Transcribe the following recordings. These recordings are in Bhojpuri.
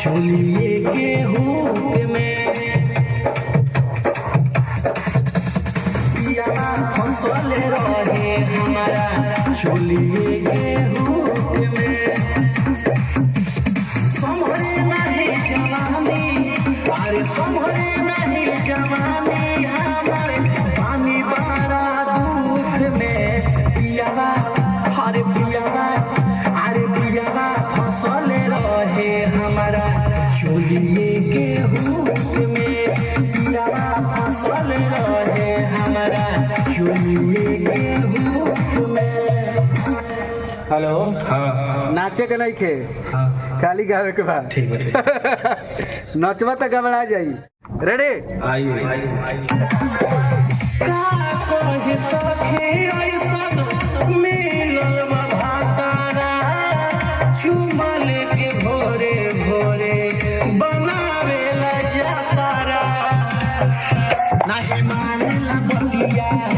चोलिए के हुक में पियावा फसल रहे हमारा चोलिए के हुक में संभरे नहीं जवानी अरे संभरे नहीं जवानी हमारे पानी बारा दुख में पियावा अरे पियावा फसल रहे हमारा चोलिए के हुक में पियावा फसल रहे हमारा चोलिए के हुक में। हेलो हाँ नाचे के नहीं खे हाँ खाली गावे के बाद ठीक है नचवा तो घबरा जाई रेडी आइए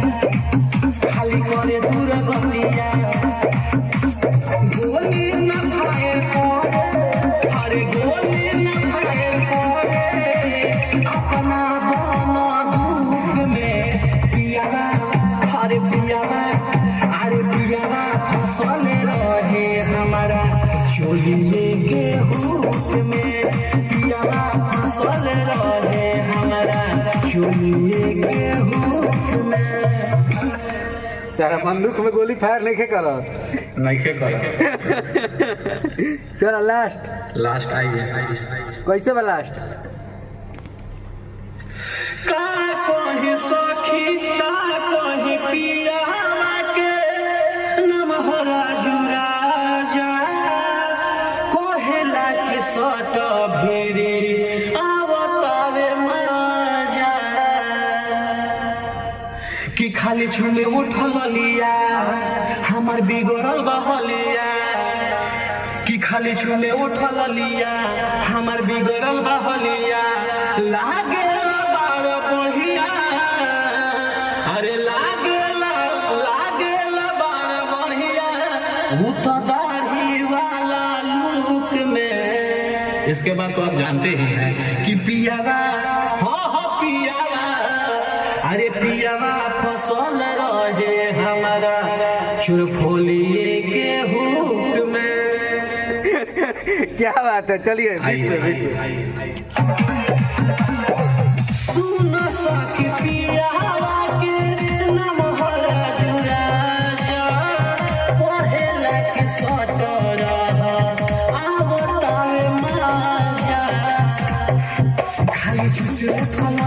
खाली करे दूर बतिया गोली न खाए करे अरे गोली न खाए करे अपना बना दुख में पियावा अरे पियावा फसल रहे हमारा चोलिए के हुक में पियावा फसल रहे हमारा चोलिए के हुक में। तेरा बंदूक में गोली फायर नहीं कर नहीं कर चल लास्ट लास्ट आइए कैसे बा लास्ट का कहीं सखी का कहीं पियावा के नमहरा जुराजा कहेला कि सट भिरी आवतावे मजा कि खाली छुले उठल लिया हमार बिगड़ल बहलिया कि खाली छुले उठल लिया हमार बिगड़ल बहलिया लागे बार बढ़िया अरे लागे बार बढ़िया वो तो दाढ़ी वाला लुक में। इसके बाद तो आप जानते ही हैं कि पियावा हो पियावा अरे पियावा फसल रहे हमारा चुरफोलिए के हुक में। क्या बात है चलिए सुन सखी पियावा के नमहरा जुराजा कहेला कि सट रहा आवतावे मजा खाली छुसे उठल